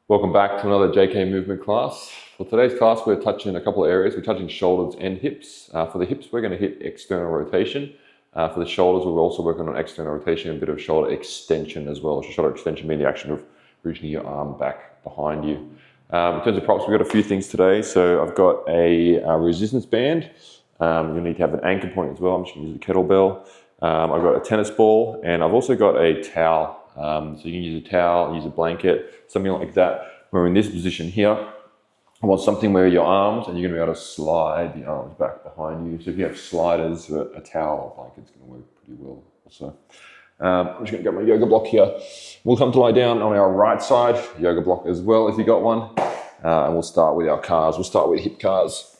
Welcome back to another JK movement class. For today's class, we're touching a couple of areas. We're touching shoulders and hips. For the hips, we're going to hit external rotation. For the shoulders, we're also working on external rotation and a bit of shoulder extension as well. Shoulder extension being the action of reaching your arm back behind you. In terms of props, we've got a few things today. So I've got a resistance band. You'll need to have an anchor point as well. I'm just going to use a kettlebell. I've got a tennis ball, and I've also got a towel. So you can use a towel, use a blanket, something like that. We're in this position here. I want something where your arms, and you're going to be able to slide the arms back behind you. So if you have sliders, a towel or blanket's going to work pretty well also. I'm just going to get my yoga block here. We'll come to lie down on our right side, yoga block as well if you got one. And we'll start with our cars. We'll start with hip cars.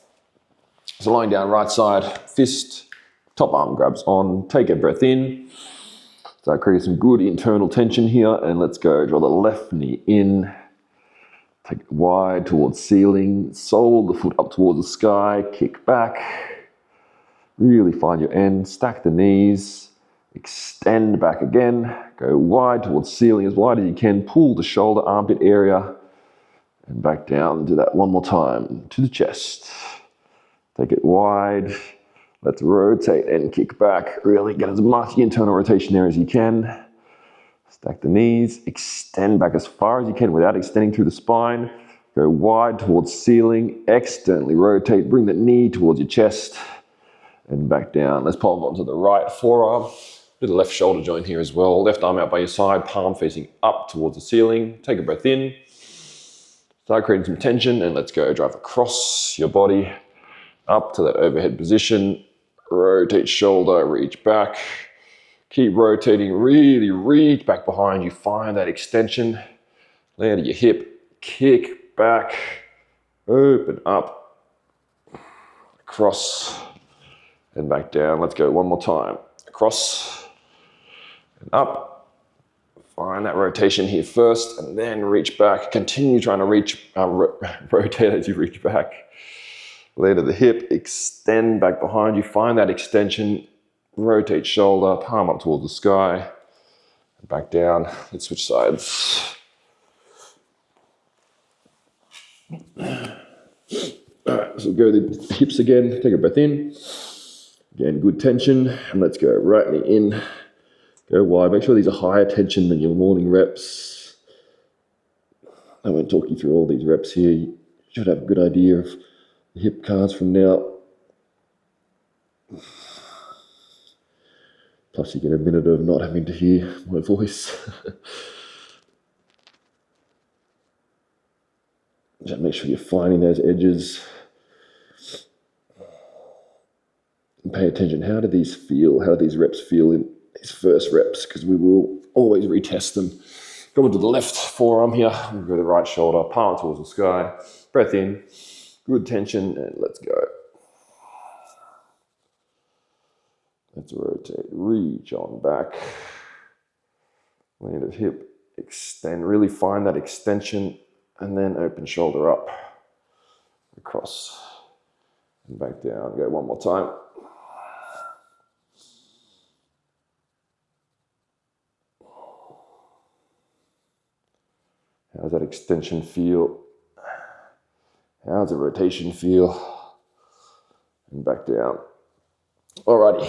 So lying down right side, fist, top arm grabs on, take a breath in. Start creating some good internal tension here, and let's go. Draw the left knee in, take it wide towards ceiling, sole the foot up towards the sky, kick back, really find your end, stack the knees, extend back again, go wide towards ceiling as wide as you can, pull the shoulder armpit area, and back down. Do that one more time to the chest. Take it wide. Let's rotate and kick back. Really get as much internal rotation there as you can. Stack the knees, extend back as far as you can without extending through the spine. Go wide towards ceiling, externally rotate, bring the knee towards your chest and back down. Let's palm onto the right forearm. Do the left shoulder joint here as well. Left arm out by your side, palm facing up towards the ceiling. Take a breath in. Start creating some tension and let's go. Drive across your body up to that overhead position. Rotate shoulder, reach back. Keep rotating, really reach back behind you. Find that extension. Land at your hip, kick back, open up, across and back down. Let's go one more time. Across and up. Find that rotation here first and then reach back. Continue trying to rotate as you reach back. Land at the hip, extend back behind you, find that extension, rotate shoulder, palm up towards the sky, and back down. Let's switch sides. All right, so go to the hips again, take a breath in. Again, good tension, and let's go right knee in, go wide. Make sure these are higher tension than your morning reps. I won't talk you through all these reps here. You should have a good idea of hip cars from now. Plus you get a minute of not having to hear my voice. Just make sure you're finding those edges. And pay attention, how do these feel? How do these reps feel in these first reps? Because we will always retest them. Go into the left forearm here. We'll go to the right shoulder, palm towards the sky. Breath in. Good tension, and let's go. Let's rotate, reach on back. Land at hip, extend, really find that extension, and then open shoulder up, across, and back down. Go one more time. How's that extension feel? How's the rotation feel? And back down. Alrighty.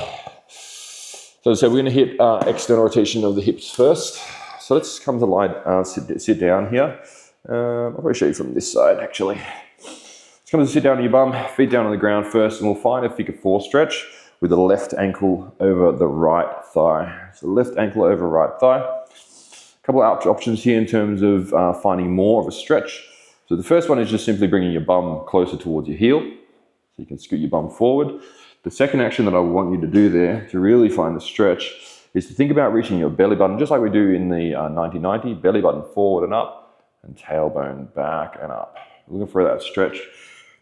So as I said, we're going to hit external rotation of the hips first. So let's come to lie, sit down here. I'll probably show you from this side actually. Let's come to sit down on your bum, feet down on the ground first, and we'll find a figure four stretch with the left ankle over the right thigh. So left ankle over right thigh. A couple of options here in terms of finding more of a stretch. So the first one is just simply bringing your bum closer towards your heel. So you can scoot your bum forward. The second action that I want you to do there to really find the stretch is to think about reaching your belly button, just like we do in the 90-90, belly button forward and up, and tailbone back and up. Looking for that stretch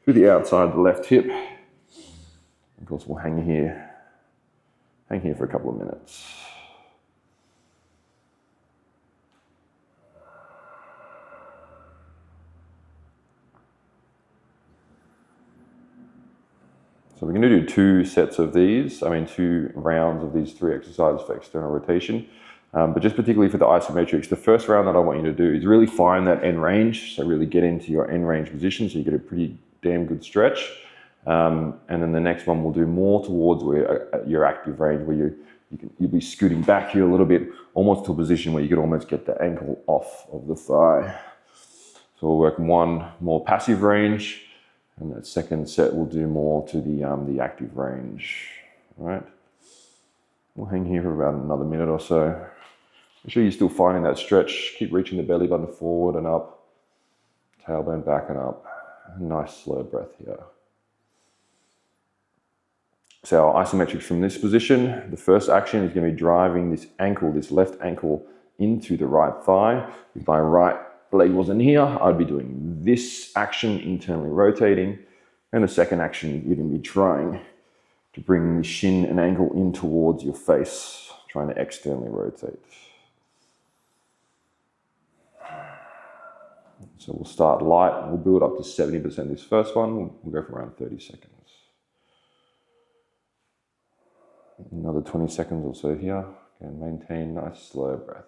through the outside of the left hip. Of course, we'll hang here for a couple of minutes. So we're going to do two rounds of these three exercises for external rotation. But just particularly for the isometrics, the first round that I want you to do is really find that end range. So really get into your end range position so you get a pretty damn good stretch. And then the next one we'll do more towards where your active range, where you'll be scooting back here a little bit, almost to a position where you could almost get the ankle off of the thigh. So we'll work one more passive range, and that second set we'll do more to the active range. All right. We'll hang here for about another minute or so. Make sure you're still finding that stretch. Keep reaching the belly button forward and up, tailbone back and up. A nice slow breath here. So our isometrics from this position, the first action is going to be driving this ankle, this left ankle, into the right thigh. If my right leg wasn't here, I'd be doing this action, internally rotating. And the second action, you're going to be trying to bring the shin and ankle in towards your face, trying to externally rotate. So we'll start light, we'll build up to 70% this first one, we'll go for around 30 seconds. Another 20 seconds or so here, and maintain nice slow breath.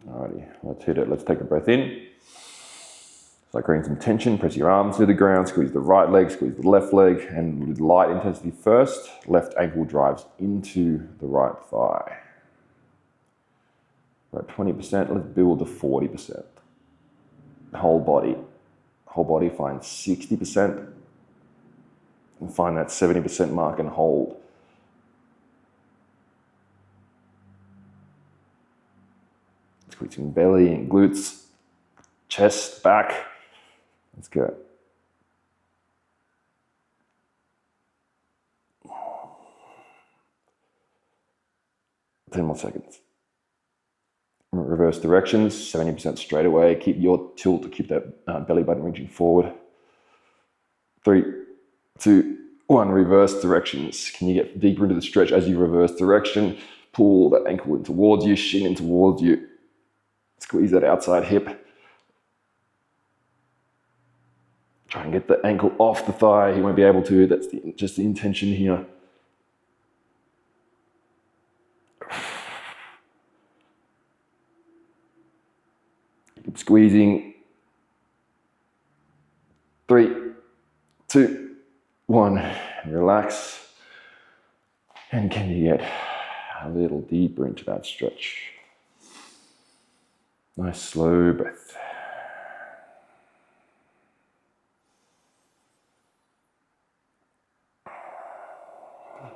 Alrighty, let's hit it. Let's take a breath in. It's like creating some tension. Press your arms to the ground, squeeze the right leg, squeeze the left leg, and with light intensity first, left ankle drives into the right thigh. We're at 20%, let's build to 40%. Whole body find 60%, and find that 70% mark and hold. Squeezing belly and glutes, chest, back. Let's go. Ten more seconds. Reverse directions, 70% straight away. Keep your tilt to keep that belly button reaching forward. 3, 2, 1, reverse directions. Can you get deeper into the stretch as you reverse direction? Pull that ankle in towards you, shin in towards you. Squeeze that outside hip. Try and get the ankle off the thigh. You won't be able to. That's just the intention here. Keep squeezing. 3, 2, 1. Relax. And can you get a little deeper into that stretch? Nice slow breath.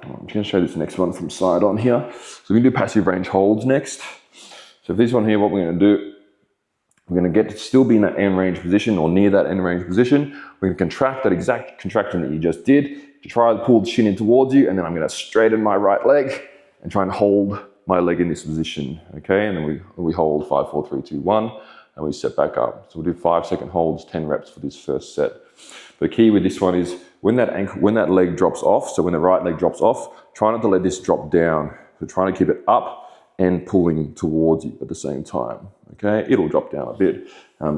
I'm just going to show this next one from side on here. So we're going to do passive range holds next. So this one here, what we're going to do, we're going to get to still be in that end range position or near that end range position. We're going to contract that exact contraction that you just did to try to pull the shin in towards you, and then I'm going to straighten my right leg and try and hold my leg in this position, okay? And then we hold 5, 4, 3, 2, 1, and we set back up. So we'll do 5-second holds, 10 reps for this first set. The key with this one is when that leg drops off, so when the right leg drops off, try not to let this drop down. So trying to keep it up and pulling towards you at the same time, okay? It'll drop down a bit.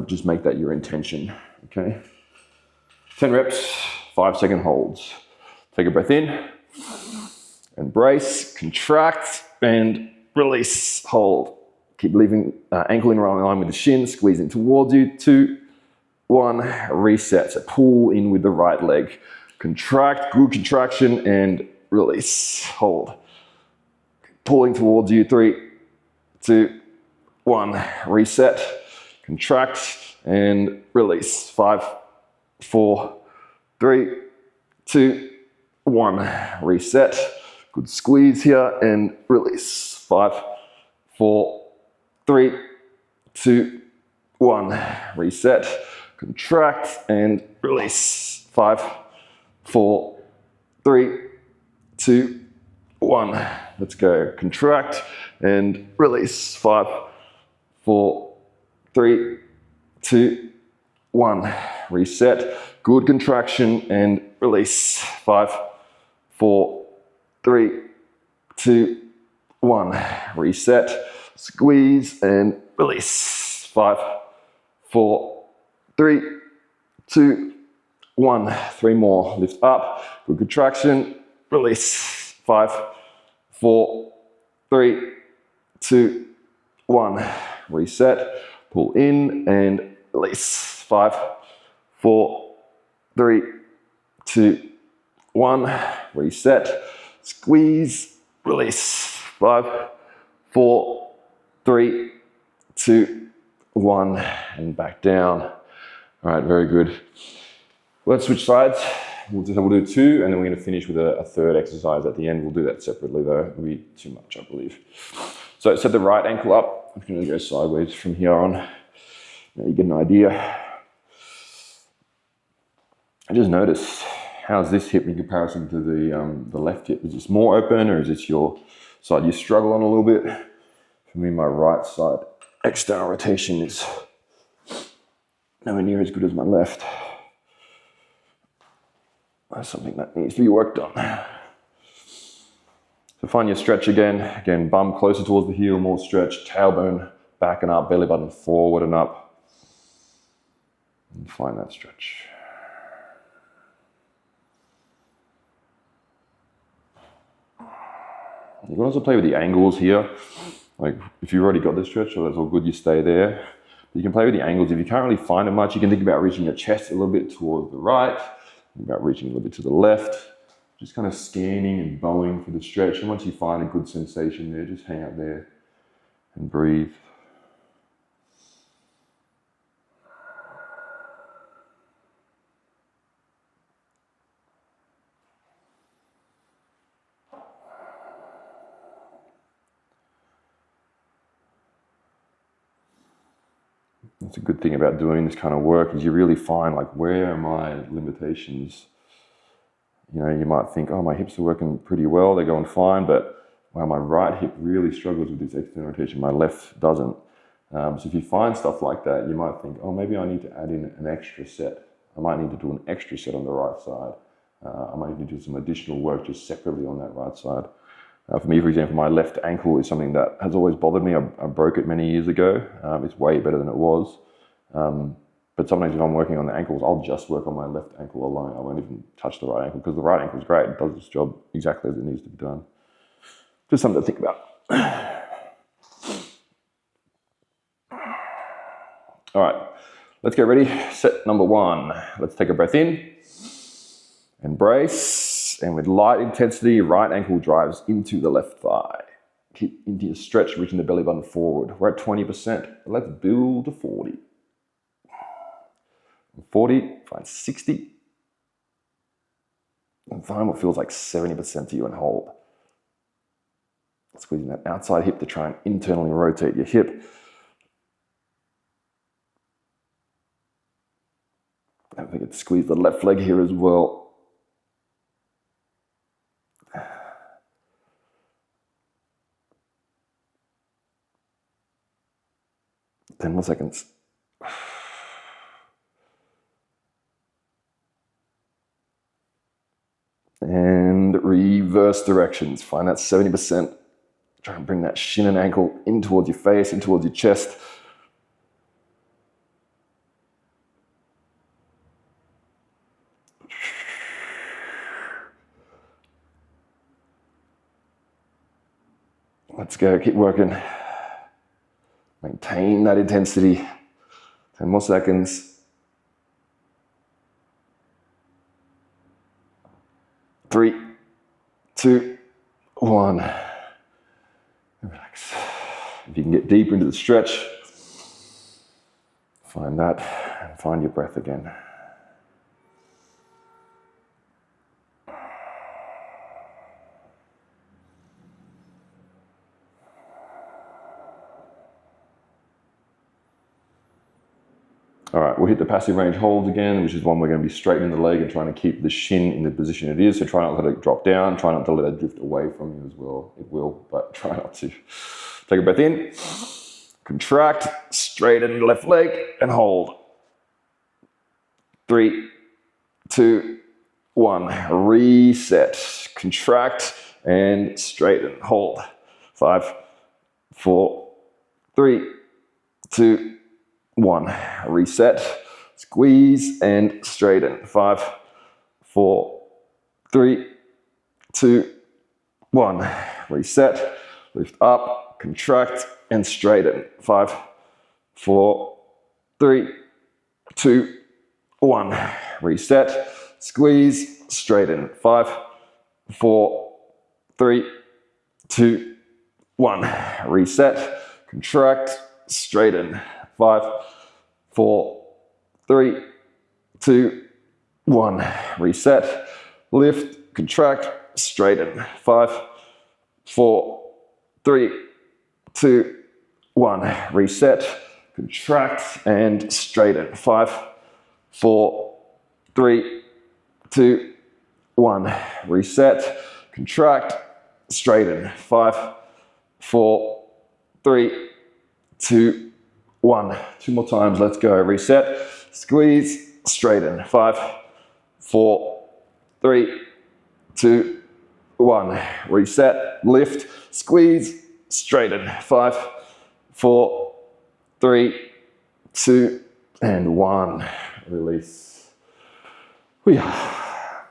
Just make that your intention, okay? 10 reps, 5-second holds. Take a breath in, embrace, contract, and release, hold. Keep leaving ankle in line with the shin, squeezing towards you. 2, 1, reset. So pull in with the right leg. Contract, good contraction, and release, hold. Pulling towards you. 3, 2, 1, reset. Contract and release. 5, 4, 3, 2, 1, reset. Good squeeze here and release. 5, 4, 3, 2, 1, reset. Contract and release. 5, 4, 3, 2, 1. Let's go. Contract and release. 5, 4, 3, 2, 1. Reset. Good contraction and release. 5, 4, 3, 2, 1. Reset. Squeeze and release. 5, 4, 3, 2, 1. 3 more. Lift up. Good contraction. Release. 5, 4, 3, 2, 1. Reset. Pull in and release. 5, 4, 3, 2, 1. Reset. Squeeze. Release. 5, 4, 3, 2, 1. And back down. All right, very good. Let's switch sides. We'll do 2, and then we're going to finish with a third exercise at the end. We'll do that separately though. It'll be too much, I believe. So set the right ankle up. I'm going to go sideways from here on. Now you get an idea. I just notice, how's this hip in comparison to the left hip? Is this more open, or is this your side you struggle on a little bit? For me, my right side external rotation is nowhere near as good as my left. That's something that needs to be worked on. So find your stretch again. Again, bum closer towards the heel, more stretch, tailbone back and up, belly button forward and up. And find that stretch. You can also play with the angles here. Like if you've already got the stretch, so that's all good, you stay there. But you can play with the angles. If you can't really find it much, you can think about reaching your chest a little bit towards the right, about reaching a little bit to the left, just kind of scanning and bowing for the stretch. And once you find a good sensation there, just hang out there and breathe. That's a good thing about doing this kind of work, is you really find like, where are my limitations? You know, you might think, oh, my hips are working pretty well, they're going fine, but wow, my right hip really struggles with this external rotation, my left doesn't. So if you find stuff like that, you might think, oh, maybe I need to add in an extra set. I might need to do an extra set on the right side. I might need to do some additional work just separately on that right side. For me, for example, my left ankle is something that has always bothered me. I broke it many years ago. It's way better than it was. But sometimes if I'm working on the ankles, I'll just work on my left ankle alone. I won't even touch the right ankle, because the right ankle is great. It does its job exactly as it needs to be done. Just something to think about. All right, let's get ready. Set number 1. Let's take a breath in. Embrace. And with light intensity, right ankle drives into the left thigh. Keep into your stretch, reaching the belly button forward. We're at 20%. Let's build to 40. 40, find 60. And find what feels like 70% to you and hold. Squeezing that outside hip to try and internally rotate your hip. Don't forget to squeeze the left leg here as well. 10 more seconds. And reverse directions. Find that 70%. Try and bring that shin and ankle in towards your face, in towards your chest. Let's go, keep working. Maintain that intensity. 10 more seconds. 3, 2, 1. Relax. If you can get deeper into the stretch, find that and find your breath again. All right, we'll hit the passive range holds again, which is one we're going to be straightening the leg and trying to keep the shin in the position it is. So try not to let it drop down. Try not to let it drift away from you as well. It will, but try not to. Take a breath in. Contract, straighten the left leg and hold. 3, 2, 1. Reset. Contract and straighten. Hold. 5, 4, 3, 2, 1. Reset, squeeze and straighten. 5, 4, 3, 2, 1. Reset, lift up, contract and straighten. 5, 4, 3, 2, 1. Reset, squeeze, straighten. 5, 4, 3, 2, 1. Reset, contract, straighten. 5, 4, 3, 2, 1. Reset, lift, contract, straighten. 5, 4, 3, 2, 1. Reset, contract and straighten. 5, 4, 3, 2, 1. Reset, contract, straighten. 5, 4, 3, 2, 1. 2 more times. Let's go. Reset, squeeze, straighten. 5, 4, 3, 2, 1. Reset, lift, squeeze, straighten. 5, 4, 3, 2, and 1. Release. We are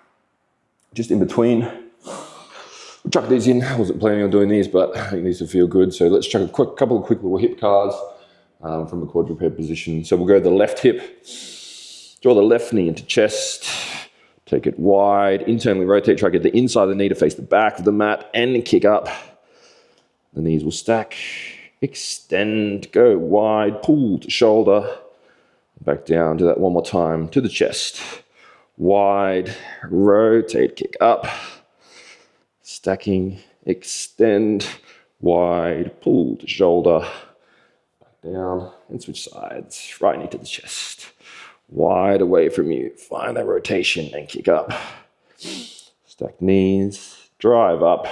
just in between. We'll chuck these in. I wasn't planning on doing these, but I think these will feel good. So let's chuck a couple of quick little hip cars from a quadruped position. So we'll go to the left hip. Draw the left knee into chest. Take it wide. Internally rotate. Try to get the inside of the knee to face the back of the mat and kick up. The knees will stack. Extend. Go wide. Pull to shoulder. Back down. Do that one more time. To the chest. Wide. Rotate. Kick up. Stacking. Extend. Wide. Pull to shoulder. Back down. And switch sides. Right knee to the chest. Wide away from you. Find that rotation and kick up. Stack knees. Drive up.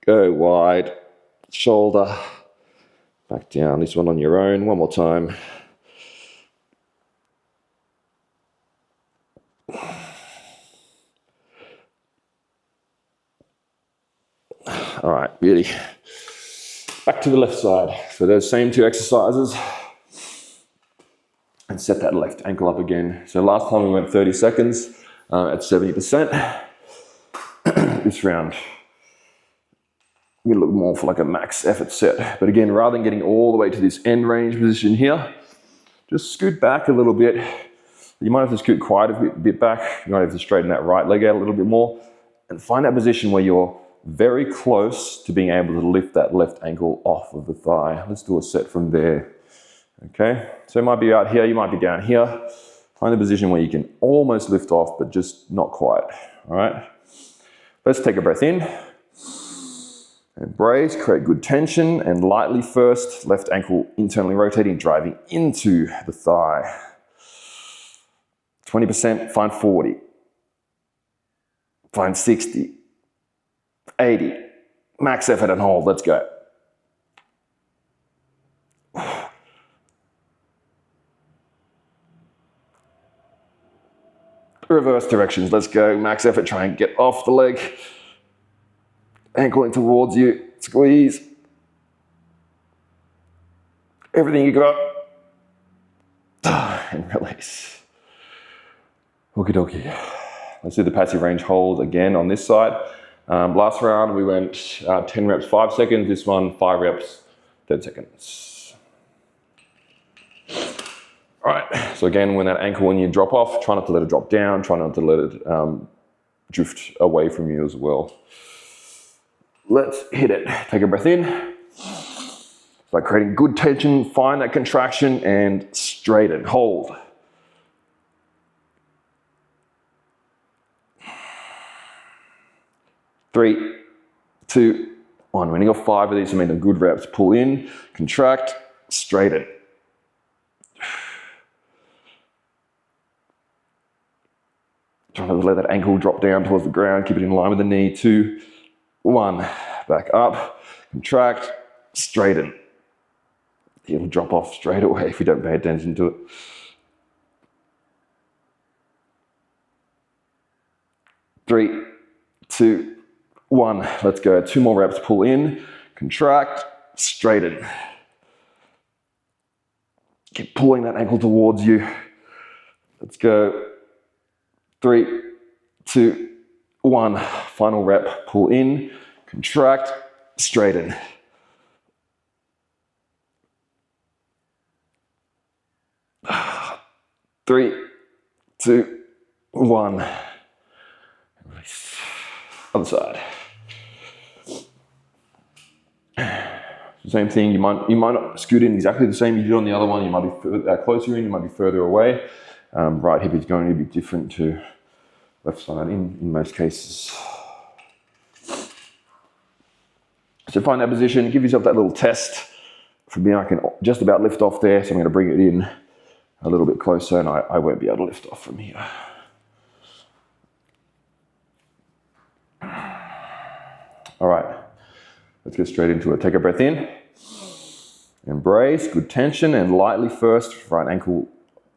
Go wide. Shoulder. Back down. This one on your own. One more time. All right, beauty. Back to the left side. So those same 2 exercises. And set that left ankle up again. So last time we went 30 seconds at 70%. This round, we're gonna look more for like a max effort set. But again, rather than getting all the way to this end range position here, just scoot back a little bit. You might have to scoot quite a bit back. You might have to straighten that right leg out a little bit more and find that position where you're very close to being able to lift that left ankle off of the thigh. Let's do a set from there. Okay, so it might be out here, you might be down here. Find a position where you can almost lift off, but just not quite. All right, let's take a breath in. Embrace, create good tension, and lightly first, left ankle internally rotating, driving into the thigh. 20%, find 40. Find 60. 80. Max effort and hold, let's go. Reverse directions, let's go. Max effort, try and get off the leg. Ankle in towards you, squeeze. Everything you got. And release. Okie dokie. Let's do the passive range hold again on this side. Last round we went 10 reps, 5 seconds. This one, 5 reps, 10 seconds. All right, so again, when that ankle, when you drop off, try not to let it drop down, try not to let it drift away from you as well. Let's hit it. Take a breath in. It's like creating good tension, find that contraction and straighten, hold. Three, 2, 1. When you got 5 of these, I mean, the good reps. Pull in, contract, straighten. Trying to let that ankle drop down towards the ground, keep it in line with the knee. 2, 1. Back up, contract, straighten. It'll drop off straight away if you don't pay attention to it. 3, 2, 1. Let's go. 2 more reps. Pull in, contract, straighten. Keep pulling that ankle towards you. Let's go. 3, 2, 1. Final rep. Pull in, contract, straighten. 3, 2, 1. Release. Other side. Same thing. You might not scoot in exactly the same you did on the other one. You might be closer in. You might be further away. Right hip is going to be different to left side in most cases. So find that position. Give yourself that little test. For me, I can just about lift off there. So I'm going to bring it in a little bit closer, and I won't be able to lift off from here. All right, let's get straight into it. Take a breath in, embrace, good tension, and lightly first, right ankle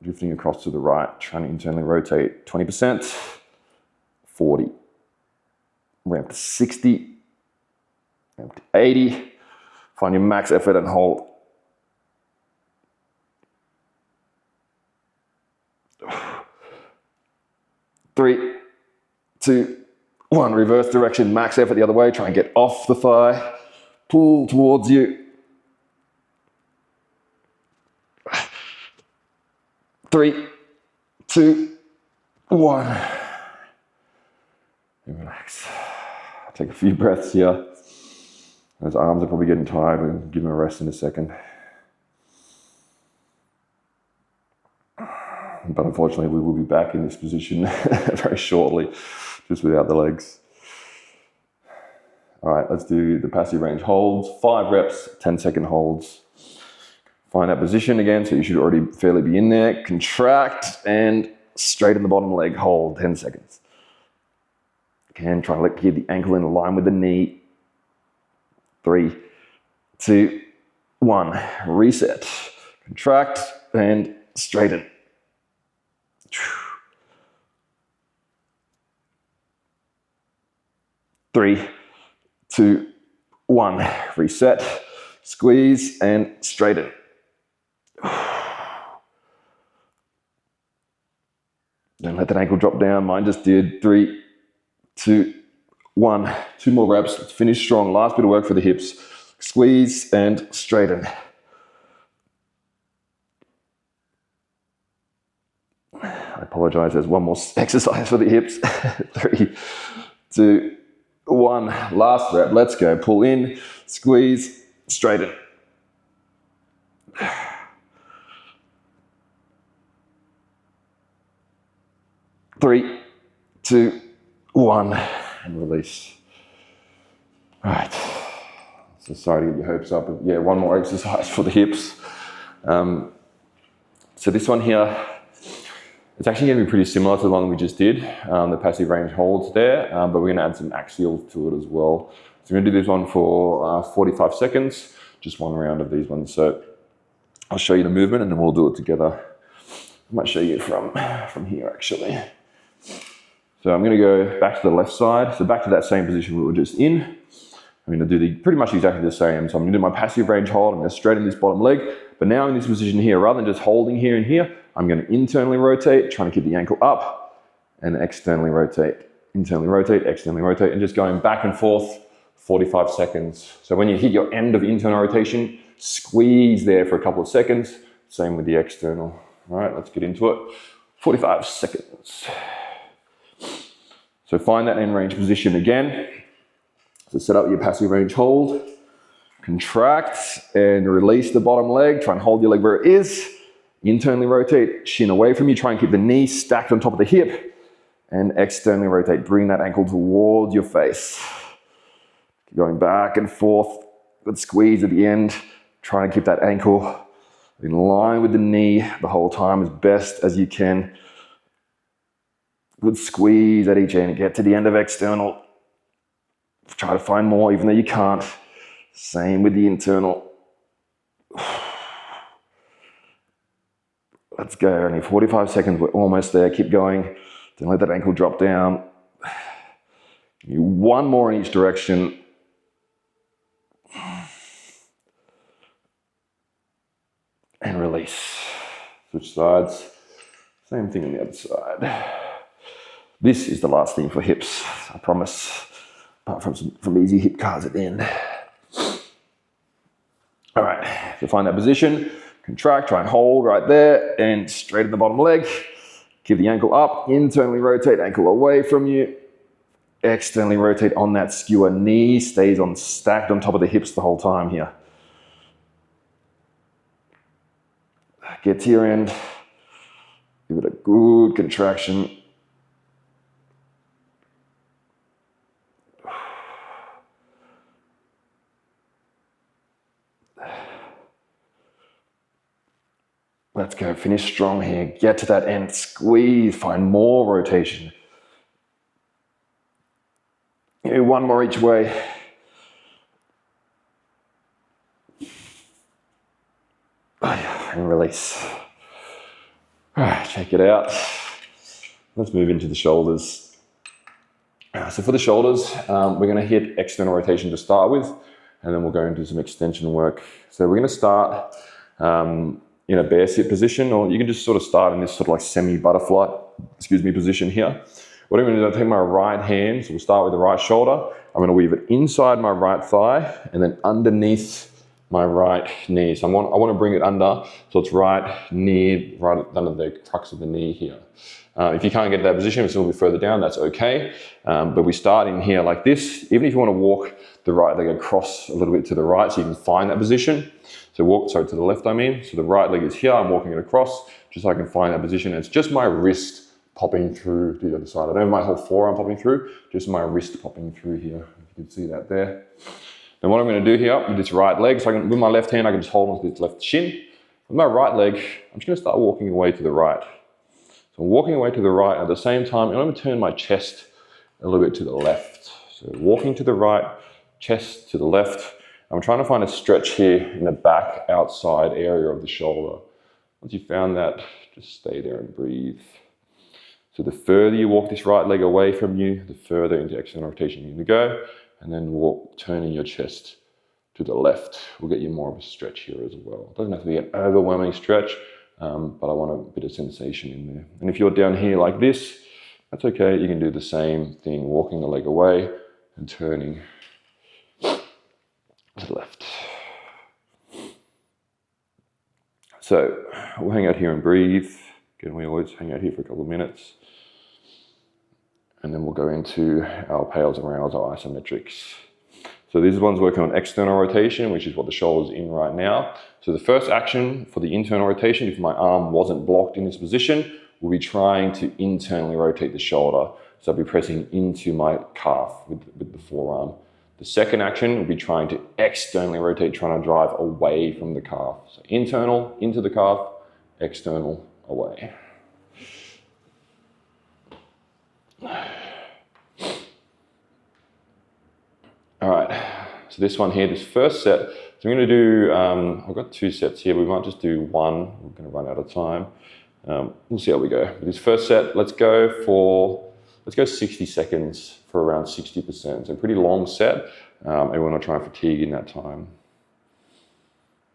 drifting across to the right, trying to internally rotate 20%, 40, ramp to 60, ramp to 80, find your max effort and hold. 3, 2, 1, reverse direction, max effort the other way, try and get off the thigh, pull towards you. 3, 2, 1. And relax. Take a few breaths here. Those arms are probably getting tired. We'll give them a rest in a second. But unfortunately, we will be back in this position very shortly, just without the legs. All right, let's do the passive range holds. 5 reps, 10-second holds. Find that position again, so you should already fairly be in there. Contract and straighten the bottom leg, hold 10 seconds. Again, try to keep the ankle in line with the knee. 3, 2, 1. Reset. Contract and straighten. Three, 2, 1. Reset. Squeeze and straighten. Don't let that ankle drop down. Mine just did. 3, 2, 1. 2 more reps. Let's finish strong. Last bit of work for the hips. Squeeze and straighten. I apologize. There's one more exercise for the hips. 3, 2, 1. Last rep. Let's go. Pull in, squeeze, straighten. 3, 2, 1. And release. All right. So sorry to get your hopes up. But yeah, one more exercise for the hips. So this one here, it's actually going to be pretty similar to the one we just did, the passive range holds there, but we're going to add some axials to it as well. So we're going to do this one for 45 seconds, just one round of these ones. So I'll show you the movement and then we'll do it together. I might show you from here actually. So I'm going to go back to the left side, so back to that same position we were just in. I'm going to do pretty much exactly the same. So I'm going to do my passive range hold, I'm going to straighten this bottom leg, but now in this position here, rather than just holding here and here, I'm going to internally rotate, trying to keep the ankle up, and externally rotate, externally rotate, and just going back and forth 45 seconds. So when you hit your end of internal rotation, squeeze there for a couple of seconds. Same with the external. All right, let's get into it. 45 seconds. So find that end range position again. So set up your passive range hold, contract and release the bottom leg. Try and hold your leg where it is. Internally rotate, shin away from you. Try and keep the knee stacked on top of the hip. And externally rotate, bring that ankle towards your face. Keep going back and forth. Good squeeze at the end. Try and keep that ankle in line with the knee the whole time as best as you can. Good squeeze at each end. Get to the end of external. Try to find more even though you can't. Same with the internal. Let's go. Only 45 seconds. We're almost there. Keep going. Don't let that ankle drop down. You one more in each direction. and release. Switch sides. Same thing on the other side. This is the last thing for hips, I promise. Apart from some easy hip cards at the end. All right, so find that position, contract, try and hold right there, and straighten the bottom leg. Give the ankle up, internally rotate, ankle away from you. Externally rotate on that skewer knee, stays on stacked on top of the hips the whole time here. Get to your end, give it a good contraction. Let's go, finish strong here, get to that end, squeeze, find more rotation. One more each way. And release. All right, check it out. Let's move into the shoulders. So for the shoulders, we're gonna hit external rotation to start with, and then we'll go into some extension work. So we're gonna start in a bear sit position, or you can just sort of start in this sort of like semi-butterfly, position here. What I'm gonna do is I'll take my right hand, so we'll start with the right shoulder. I'm gonna weave it inside my right thigh and then underneath my right knee. So I want to bring it under, so it's right under the crux of the knee here. If you can't get to that position, it's a little bit further down, that's okay. But we start in here like this. Even if you want to walk the right leg across a little bit to the right so you can find that position. So to the left I mean. So the right leg is here, I'm walking it across just so I can find that position. And it's just my wrist popping through to the other side. I don't have my whole forearm popping through, just my wrist popping through here. If you can see that there. And what I'm going to do here with this right leg, so with my left hand I can just hold onto this left shin. With my right leg, I'm just going to start walking away to the right. So I'm walking away to the right at the same time, and I'm going to turn my chest a little bit to the left. So walking to the right, chest to the left. I'm trying to find a stretch here in the back outside area of the shoulder. Once you've found that, just stay there and breathe. So the further you walk this right leg away from you, the further into external rotation you're going to go. And then walk, turning your chest to the left will get you more of a stretch here as well. It doesn't have to be an overwhelming stretch, but I want a bit of sensation in there. And if you're down here like this, that's okay. You can do the same thing, walking the leg away and turning to the left. So we'll hang out here and breathe. Again, we always hang out here for a couple of minutes. And then we'll go into our pails and rails, our isometrics. So this one's working on external rotation, which is what the shoulder's in right now. So the first action for the internal rotation, if my arm wasn't blocked in this position, we'll be trying to internally rotate the shoulder. So I'll be pressing into my calf with the forearm. The second action will be trying to externally rotate, trying to drive away from the calf. So internal, into the calf, external, away. All right, so this one here, this first set, so I'm going to do, I've got 2 sets here, we might just do one, we're going to run out of time. We'll see how we go. But this first set, let's go 60 seconds for around 60%. So a pretty long set, and we want to try and fatigue in that time.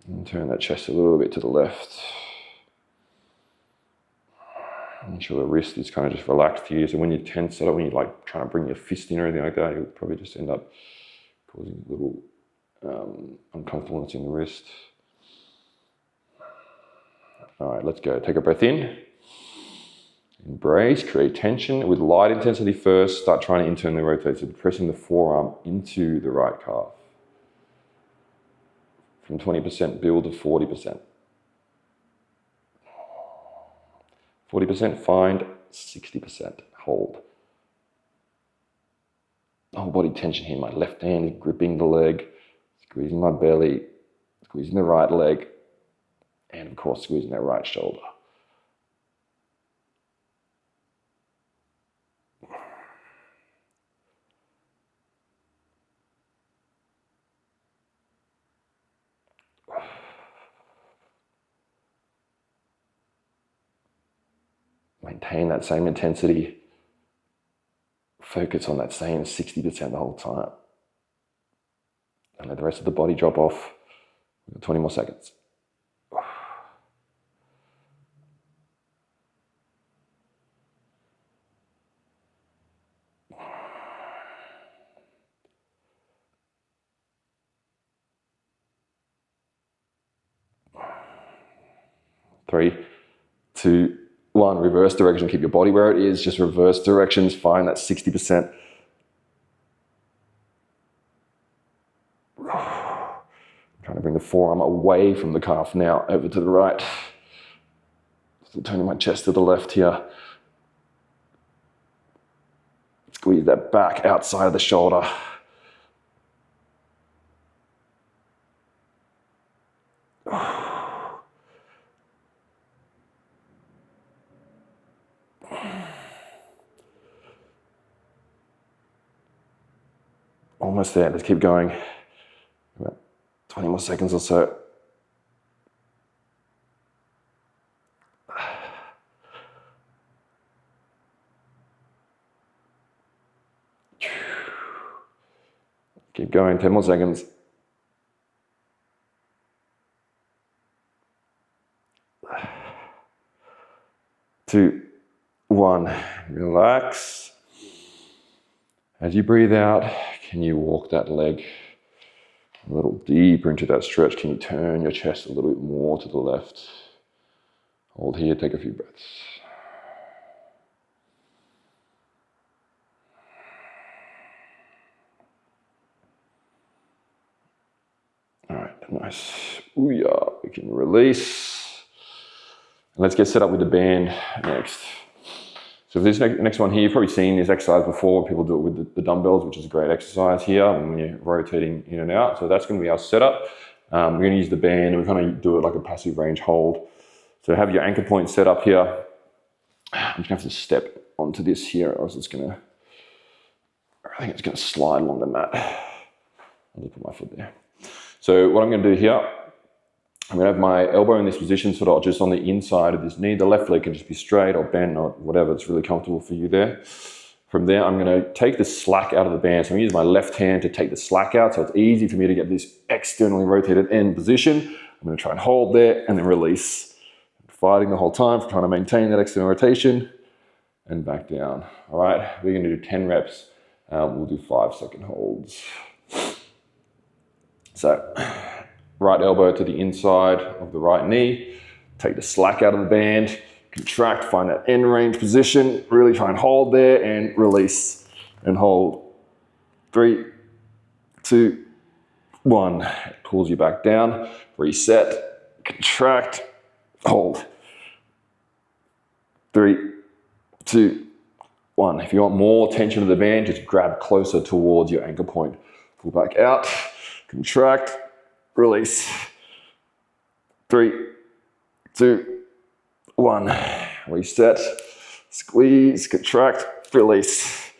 And turn that chest a little bit to the left. Make sure the wrist is kind of just relaxed here. So when you tense it up, when you're like trying to bring your fist in or anything like that, you'll probably just end up causing a little uncomfortableness in the wrist. All right, let's go. Take a breath in. Embrace, create tension with light intensity first. Start trying to internally rotate. So pressing the forearm into the right calf. From 20% build to 40%. 40% find, 60% hold. Whole body tension here. My left hand is gripping the leg, squeezing my belly, squeezing the right leg, and of course squeezing that right shoulder. Maintain that same intensity. Focus on that same 60% the whole time. And let the rest of the body drop off. We've got 20 more seconds. 3, 2, 1. Reverse direction. Keep your body where it is. Just reverse directions. Find that 60%. Trying to bring the forearm away from the calf now, over to the right. Still turning my chest to the left here. Squeeze that back outside of the shoulder. Almost there. Let's keep going. About 20 more seconds or so. Keep going. 10 more seconds. 2, 1. Relax. As you breathe out, can you walk that leg a little deeper into that stretch? Can you turn your chest a little bit more to the left? Hold here, take a few breaths. All right, nice. Ooh, yeah, we can release. And let's get set up with the band next. So for this next one here, you've probably seen this exercise before. People do it with the dumbbells, which is a great exercise here when you're rotating in and out. So that's going to be our setup. We're going to use the band and we're going to do it like a passive range hold. So have your anchor point set up here. I'm just going to have to step onto this here or else it's going to, I think it's going to slide along the mat. I'll just put my foot there. So what I'm going to do here, I'm going to have my elbow in this position sort of just on the inside of this knee. The left leg can just be straight or bent or whatever. It's really comfortable for you there. From there, I'm going to take the slack out of the band. So I'm going to use my left hand to take the slack out. So it's easy for me to get this externally rotated end position. I'm going to try and hold there and then release. Fighting the whole time, trying to maintain that external rotation and back down. All right, we're going to do 10 reps. We'll do 5-second holds. So, right elbow to the inside of the right knee. Take the slack out of the band. Contract, find that end range position. Really try and hold there and release and hold. 3, 2, 1. It pulls you back down. Reset. Contract. Hold. 3, 2, 1. If you want more tension of the band, just grab closer towards your anchor point. Pull back out. Contract. Release. 3, 2, 1. Reset. Squeeze. Contract. Release.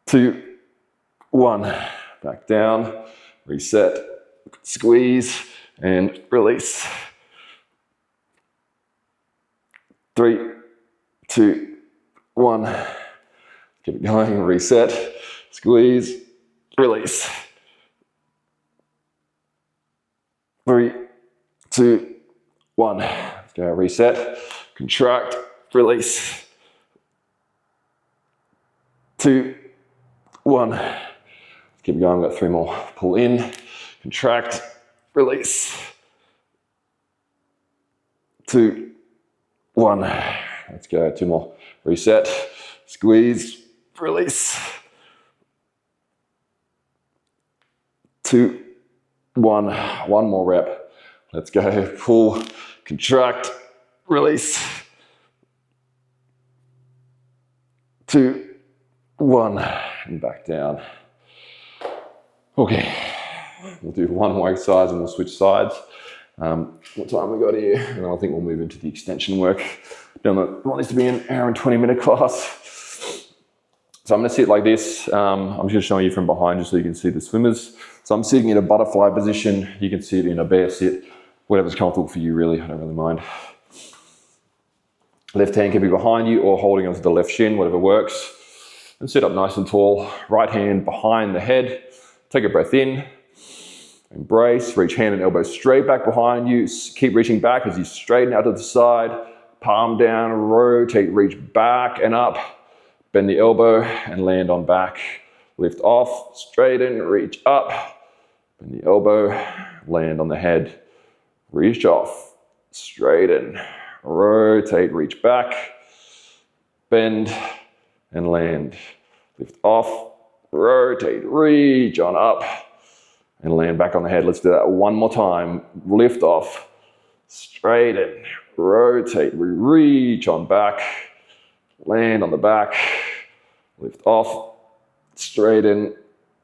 2, 1. Back down. Reset. Squeeze and release. 3, 2, 1. Keep it going. Reset. Squeeze. Release. 3, 2, 1. Let's go. Reset. Contract. Release. 2, 1. Let's keep going. We've got 3 more. Pull in. Contract. Release. 2, 1. Let's go. 2 more. Reset. Squeeze. Release. 2, 1. 1 more rep. Let's go. Pull. Contract. Release. 2, 1. And back down. Okay. We'll do 1 more exercise and we'll switch sides. What time we got here? And then I think we'll move into the extension work. I want this to be an hour and 20-minute class. So I'm going to sit like this. I'm just showing you from behind just so you can see the swimmers. So I'm sitting in a butterfly position. You can sit in a bear sit, whatever's comfortable for you really. I don't really mind. Left hand can be behind you or holding onto the left shin, whatever works. And sit up nice and tall. Right hand behind the head. Take a breath in. Embrace, reach hand and elbow straight back behind you. Keep reaching back as you straighten out to the side. Palm down, rotate, reach back and up. Bend the elbow and land on back. Lift off, straighten, reach up. Bend the elbow, land on the head. reach off, straighten, rotate, reach back, bend, and land. Lift off, rotate, reach on up, and land back on the head. Let's do that one more time. Lift off, straighten, rotate, reach on back, land on the back, lift off, straighten,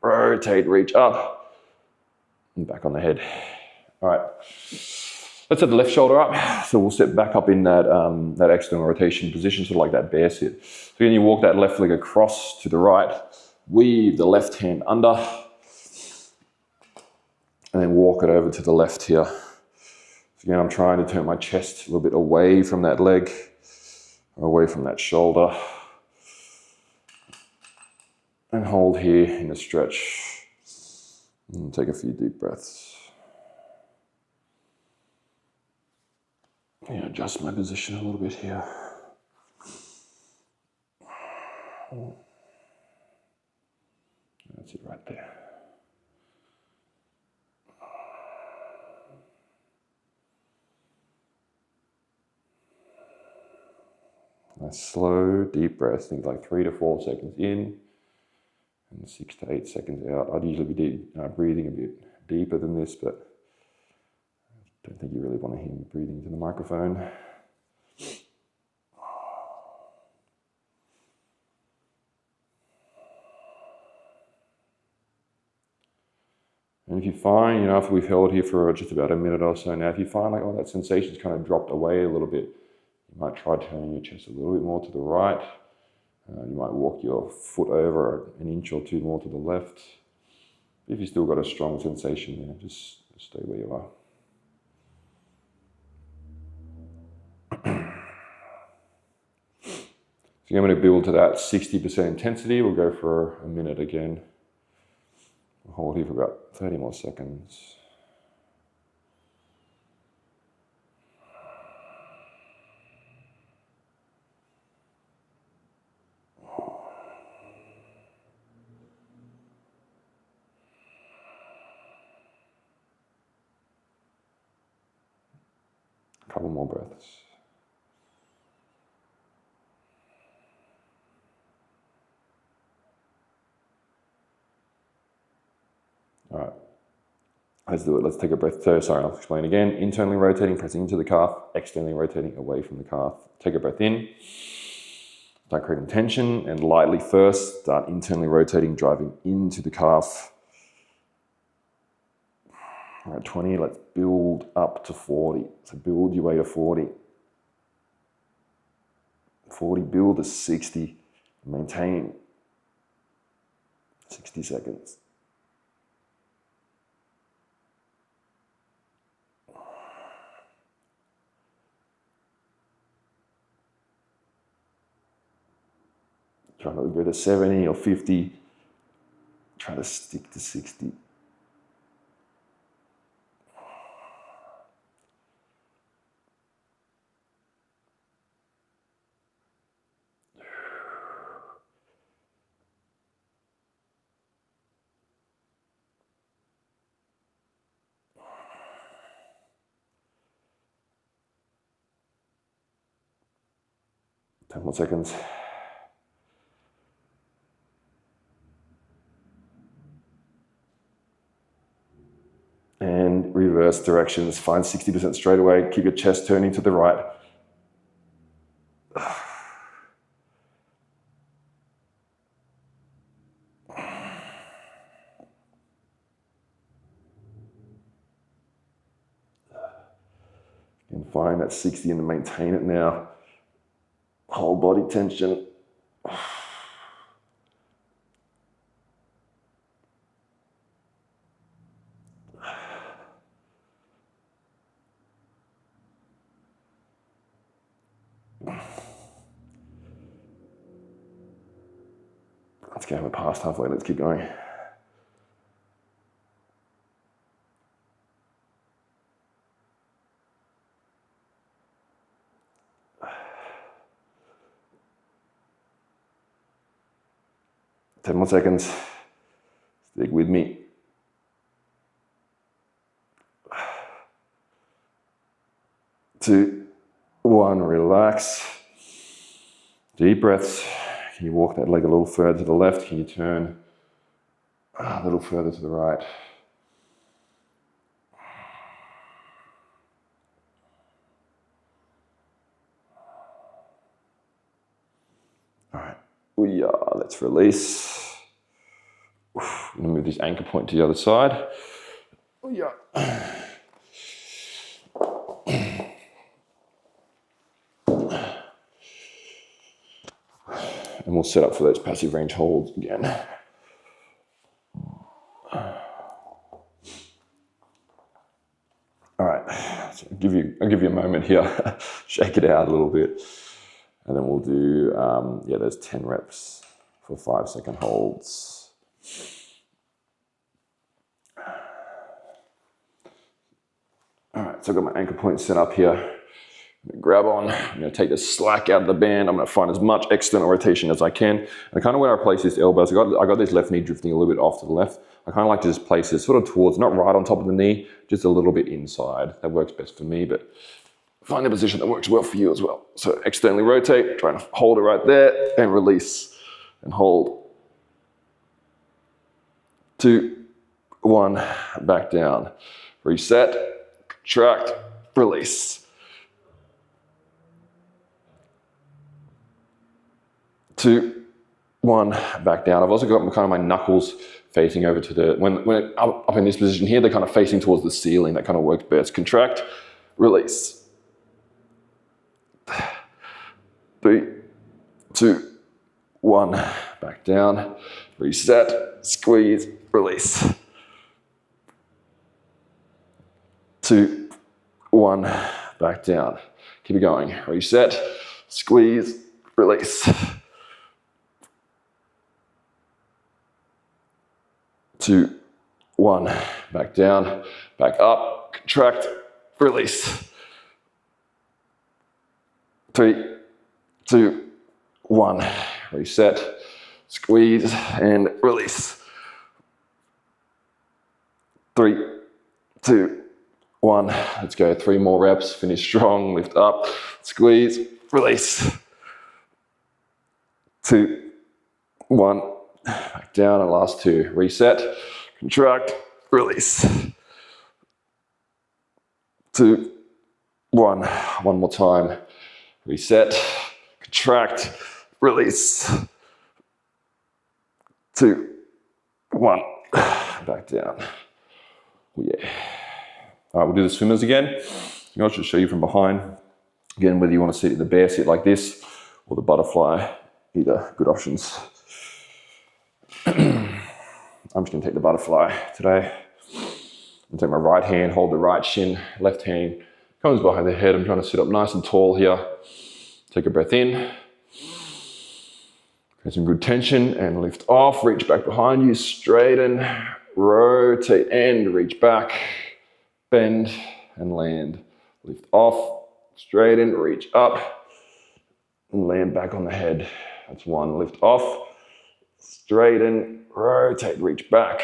rotate, reach up, and back on the head. All right. Let's set the left shoulder up. So we'll sit back up in that external rotation position, sort of like that bear sit. So then you walk that left leg across to the right, weave the left hand under, and then walk it over to the left here. So again, I'm trying to turn my chest a little bit away from that leg, away from that shoulder, and hold here in a stretch. And take a few deep breaths. Yeah, adjust my position a little bit here. That's it right there. Nice slow, deep breaths, things like 3 to 4 seconds in and 6 to 8 seconds out. I'd usually be breathing a bit deeper than this, but I don't think you really want to hear me breathing into the microphone. And if you find, after we've held here for just about a minute or so now, if you find like, that sensation's kind of dropped away a little bit, you might try turning your chest a little bit more to the right. You might walk your foot over an inch or two more to the left. If you've still got a strong sensation there, just stay where you are. So I'm going to build to that 60% intensity. We'll go for a minute again. We'll hold here for about 30 more seconds. A couple more breaths. All right, let's do it. Let's take a breath. So, sorry, I'll explain again. Internally rotating, pressing into the calf, externally rotating away from the calf. Take a breath in. Start creating tension, and lightly first, start internally rotating, driving into the calf. All right, 20, let's build up to 40. So build your way to 40. 40, build to 60, maintain 60 seconds. Try not to go to 70 or 50. Try to stick to 60. Ten more seconds. And reverse directions. Find 60% straight away. Keep your chest turning to the right. And find that 60 and maintain it now. Whole body tension. 'Kay, we're past halfway, let's keep going. Ten more seconds. Stick with me. 2, 1, relax. Deep breaths. Can you walk that leg a little further to the left? Can you turn a little further to the right? All right. Let's release. I'm going to move this anchor point to the other side. And we'll set up for those passive range holds again. All right, so I'll give you a moment here. Shake it out a little bit. And then we'll do, there's 10 reps for 5-second holds. All right, so I've got my anchor point set up here. I'm gonna grab on, I'm gonna take the slack out of the band. I'm gonna find as much external rotation as I can. And kind of where I place this elbow, so I got this left knee drifting a little bit off to the left. I kind of like to just place it sort of towards, not right on top of the knee, just a little bit inside. That works best for me, but find a position that works well for you as well. So externally rotate, trying to hold it right there, and release, and hold. 2, 1, back down. Reset, contract, release. 2, 1, back down. I've also got kind of my knuckles facing over to the, when up in this position here, they're kind of facing towards the ceiling. That kind of works best. Contract, release. 3, 2, 1, back down. Reset, squeeze, release. 2, 1, back down. Keep it going. Reset, squeeze, release. 2, 1, back down, back up, contract, release. 3, 2, 1, reset, squeeze, and release. 3, 2, 1, let's go. 3 more reps, finish strong, lift up, squeeze, release. 2, 1, back down, and last 2. Reset, contract, release. 2, 1, one more time. Reset, contract, release. 2, 1, back down. Oh yeah. All right, we'll do the swimmers again. I'll just show you from behind. Again, whether you want to sit in the bear sit like this or the butterfly, either good options. I'm just going to take the butterfly today. I'm take my right hand, hold the right shin, left hand comes behind the head. I'm trying to sit up nice and tall here. Take a breath in. Get some good tension and lift off. Reach back behind you, straighten, rotate and reach back, bend and land. Lift off, straighten, reach up and land back on the head. That's 1. Lift off, straighten, rotate, reach back,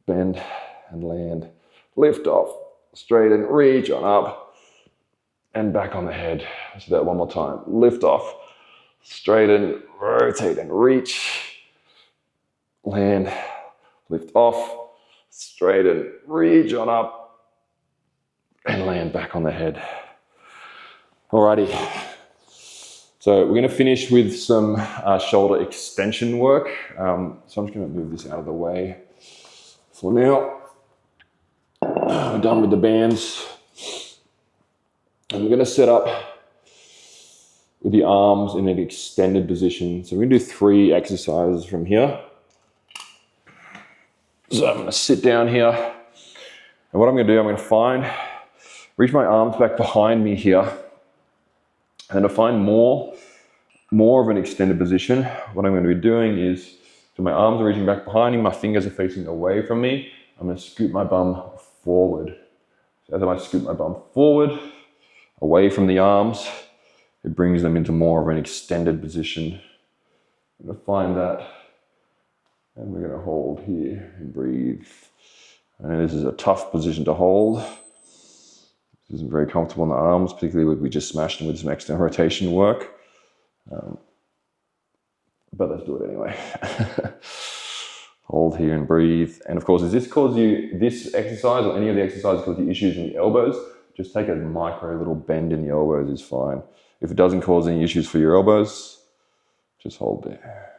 bend and land. Lift off, straighten, reach on up and back on the head. Let's do that one more time. Lift off, straighten, rotate and reach, land, lift off, straighten, reach on up and land back on the head. Alrighty. So we're going to finish with some shoulder extension work. So I'm just going to move this out of the way for now. We're done with the bands. And we're going to set up with the arms in an extended position. So we're going to do 3 exercises from here. So I'm going to sit down here. And what I'm going to do, I'm going to reach my arms back behind me here. And to find more of an extended position, what I'm going to be doing is, so my arms are reaching back behind me, my fingers are facing away from me. I'm going to scoot my bum forward. So as I scoot my bum forward, away from the arms, it brings them into more of an extended position. I'm going to find that, and we're going to hold here and breathe. And this is a tough position to hold. This isn't very comfortable in the arms, particularly when we just smashed them with some external rotation work. But let's do it anyway. Hold here and breathe. And of course, if this exercise or any of the exercises cause you issues in the elbows, just take a micro little bend in the elbows is fine. If it doesn't cause any issues for your elbows, just hold there.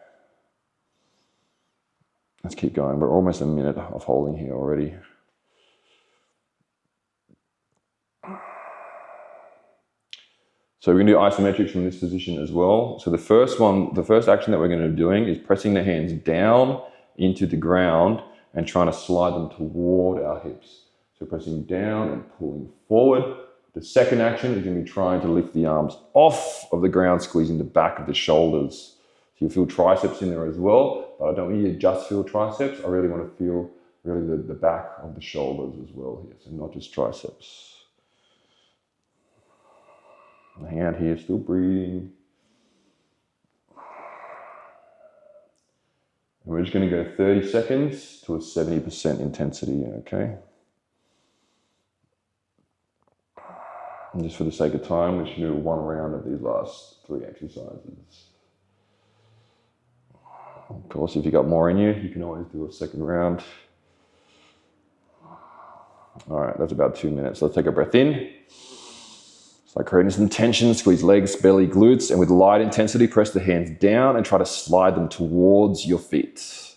Let's keep going. We're almost a minute of holding here already. So we're going to do isometrics from this position as well. So the first action that we're going to be doing is pressing the hands down into the ground and trying to slide them toward our hips. So pressing down and pulling forward. The second action is going to be trying to lift the arms off of the ground, squeezing the back of the shoulders. So you'll feel triceps in there as well, but I don't want you to just feel triceps. I really want to feel really the back of the shoulders as well here, so not just triceps. Hang out here, still breathing. And we're just going to go 30 seconds to a 70% intensity, okay? And just for the sake of time, we should do one round of these last 3 exercises. Of course, if you got more in you, you can always do a second round. All right, that's about 2 minutes. Let's take a breath in. Start creating some tension, squeeze legs, belly, glutes, and with light intensity, press the hands down and try to slide them towards your feet.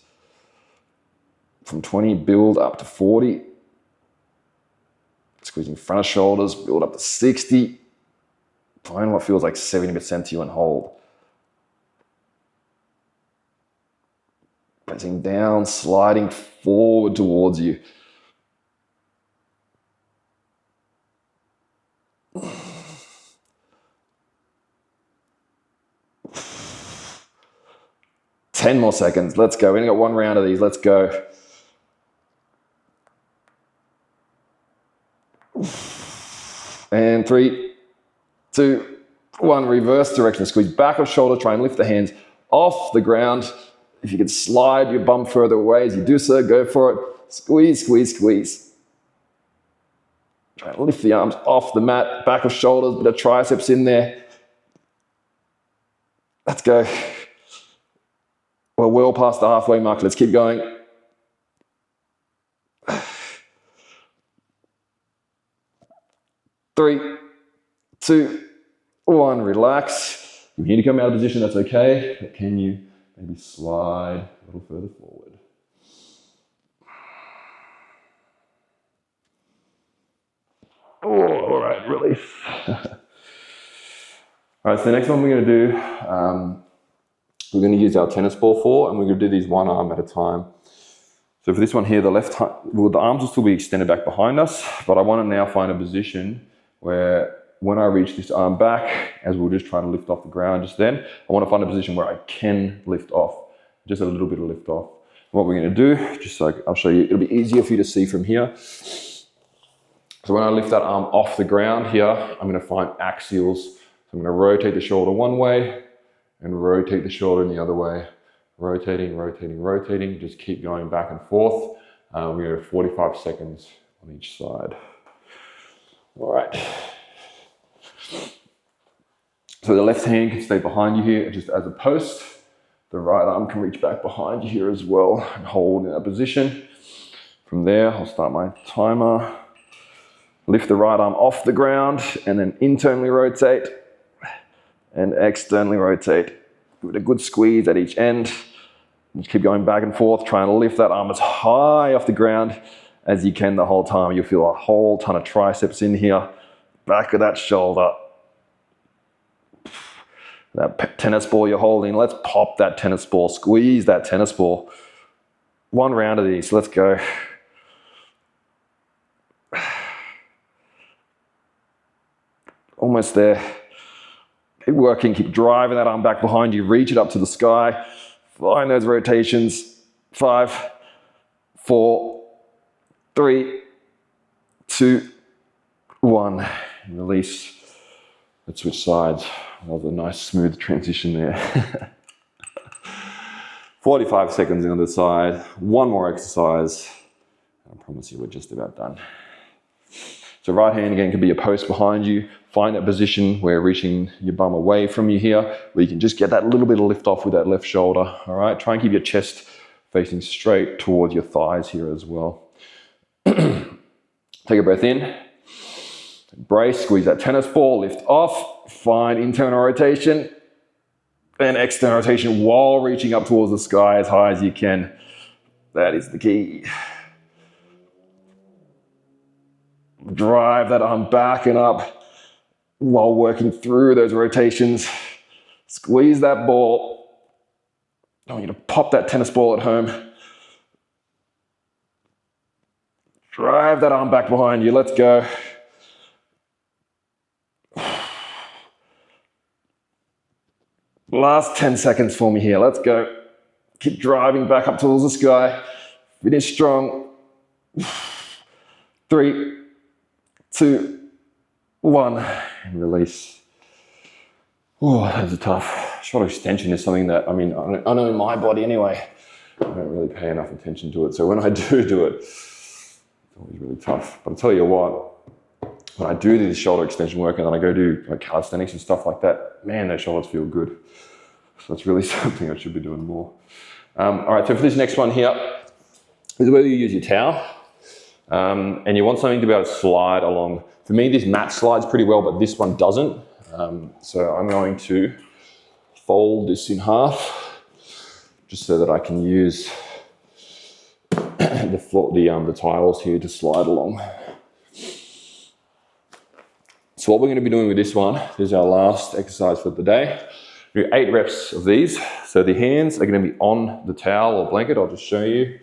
From 20, build up to 40. Squeezing front of shoulders, build up to 60. Find what feels like 70% to you and hold. Pressing down, sliding forward towards you. Ten more seconds. Let's go. We only got one round of these. Let's go. And 3, 2, 1. Reverse direction. Squeeze back of shoulder. Try and lift the hands off the ground. If you can slide your bum further away as you do so, go for it. Squeeze, squeeze, squeeze. Try and lift the arms off the mat. Back of shoulders, bit of triceps in there. Let's go. We're well past the halfway mark. Let's keep going. 3, 2, 1. Relax. If you need to come out of position, that's okay. But can you maybe slide a little further forward? Oh, all right, release. All right, so the next one we're going to do, we're going to use our tennis ball for, and we're going to do these one arm at a time. So for this one here, the arms will still be extended back behind us, but I want to now find a position where when I reach this arm back, as we'll just try to lift off the ground just then, I want to find a position where I can lift off, just a little bit of lift off. What we're going to do, just so I'll show you, it'll be easier for you to see from here. So when I lift that arm off the ground here, I'm going to find axials. So I'm going to rotate the shoulder one way and rotate the shoulder in the other way. Rotating, rotating, rotating. Just keep going back and forth. We're at 45 seconds on each side. All right. So the left hand can stay behind you here just as a post. The right arm can reach back behind you here as well and hold in that position. From there, I'll start my timer. Lift the right arm off the ground and then internally rotate and externally rotate. Give it a good squeeze at each end. Just keep going back and forth, trying to lift that arm as high off the ground as you can the whole time. You'll feel a whole ton of triceps in here, back of that shoulder. That tennis ball you're holding, let's pop that tennis ball, squeeze that tennis ball. One round of these, let's go. Almost there. Keep working, keep driving that arm back behind you, reach it up to the sky. Find those rotations. 5, 4, 3, 2, 1. Release. Let's switch sides. That was a nice smooth transition there. 45 seconds on the side. One more exercise. I promise you we're just about done. So right hand again can be a post behind you. Find that position where reaching your bum away from you here, where you can just get that little bit of lift off with that left shoulder. All right, try and keep your chest facing straight towards your thighs here as well. Take a breath in. Brace, squeeze that tennis ball, lift off. Find internal rotation and external rotation while reaching up towards the sky as high as you can. That is the key. Drive that arm back and up while working through those rotations. Squeeze that ball. I want you to pop that tennis ball at home. Drive that arm back behind you. Let's go. Last 10 seconds for me here. Let's go. Keep driving back up towards the sky. Finish strong. 3, 2, 1. And release. Oh, that's tough. Shoulder extension is something that, I know in my body anyway, I don't really pay enough attention to it. So when I do it, it's always really tough. But I'll tell you what, when I do this shoulder extension work and then I go do like calisthenics and stuff like that, man, those shoulders feel good. So it's really something I should be doing more. All right, so for this next one here, this is where you use your towel. And you want something to be able to slide along. For me, this mat slides pretty well, but this one doesn't. So I'm going to fold this in half, just so that I can use the tiles here to slide along. So what we're going to be doing with this one, this is our last exercise for the day. Do 8 reps of these. So the hands are going to be on the towel or blanket. I'll just show you.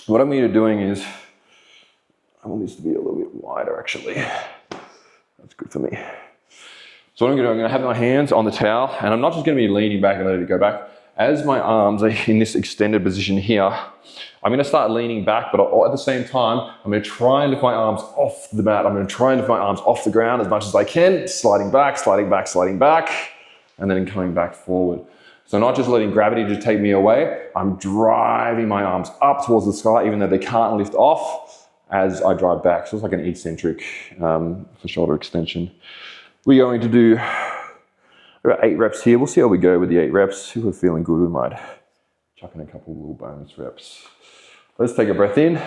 What I'm going to be doing is, I want this to be a little bit wider actually. That's good for me. So what I'm going to do, I'm going to have my hands on the towel, and I'm not just going to be leaning back and letting it go back. As my arms are in this extended position here, I'm going to start leaning back, but at the same time, I'm going to try and lift my arms off the mat. I'm going to try and lift my arms off the ground as much as I can, sliding back, sliding back, sliding back, and then coming back forward. So not just letting gravity just take me away, I'm driving my arms up towards the sky, even though they can't lift off as I drive back. So it's like an eccentric for shoulder extension. We're going to do about 8 reps here. We'll see how we go with the 8 reps. If we're feeling good, we might chuck in a couple little bonus reps. Let's take a breath in.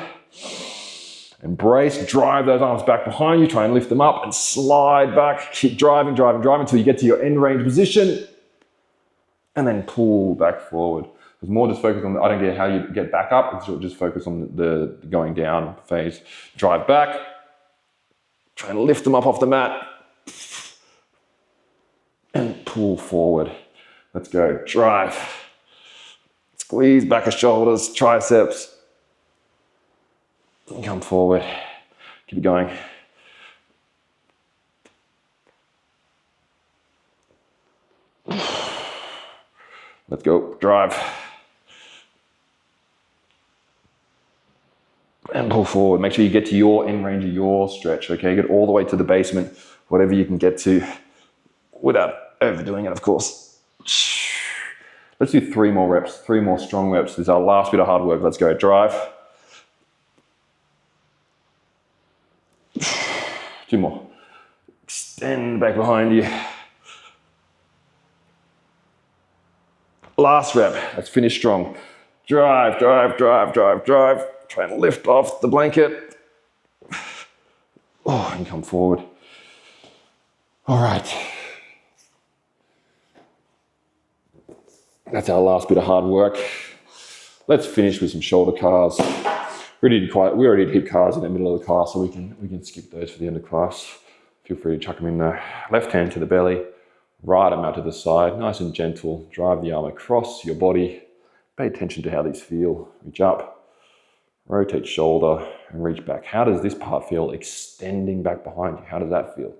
Embrace, drive those arms back behind you. Try and lift them up and slide back. Keep driving, driving, driving until you get to your end range position. And then pull back forward. There's more just focus on, I don't care how you get back up. It's just focus on the going down phase. Drive back. Try and lift them up off the mat. And pull forward. Let's go. Drive. Squeeze back of shoulders, triceps. Come forward. Keep it going. Let's go. Drive. And pull forward. Make sure you get to your end range of your stretch, okay? Get all the way to the basement, whatever you can get to, without overdoing it, of course. Let's do 3 more reps, 3 more strong reps. This is our last bit of hard work. Let's go. Drive. 2 more. Extend back behind you. Last rep. Let's finish strong. Drive, drive, drive, drive, drive. Try and lift off the blanket. Oh, and come forward. All right. That's our last bit of hard work. Let's finish with some shoulder cars. We already did hip cars in the middle of the class, so we can skip those for the end of class. Feel free to chuck them in there. Left hand to the belly, right arm out to the side, nice and gentle. Drive the arm across your body. Pay attention to how these feel. Reach up, rotate shoulder, and reach back. How does this part feel extending back behind you? How does that feel?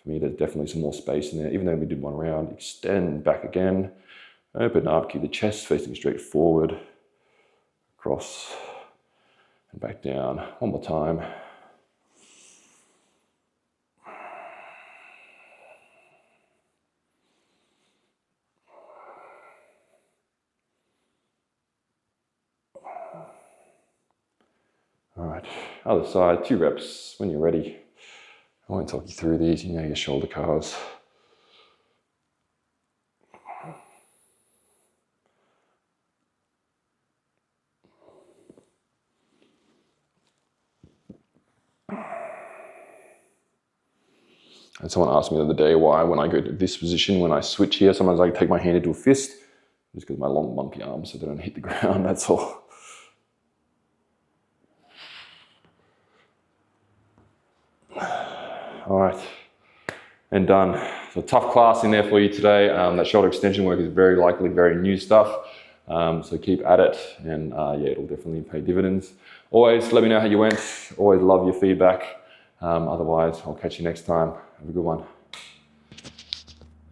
For me, there's definitely some more space in there. Even though we did one round, extend back again. Open up, keep the chest facing straight forward, across, and back down. One more time. All right, other side, 2 reps when you're ready. I won't talk you through these, you know your shoulder calves. And someone asked me the other day why when I go to this position, when I switch here, sometimes I take my hand into a fist, just because of my long lumpy arms so they don't hit the ground, that's all. All right, and done. So tough class in there for you today. That shoulder extension work is very likely very new stuff. So keep at it, and yeah, it'll definitely pay dividends. Always let me know how you went. Always love your feedback. Otherwise, I'll catch you next time. Have a good one.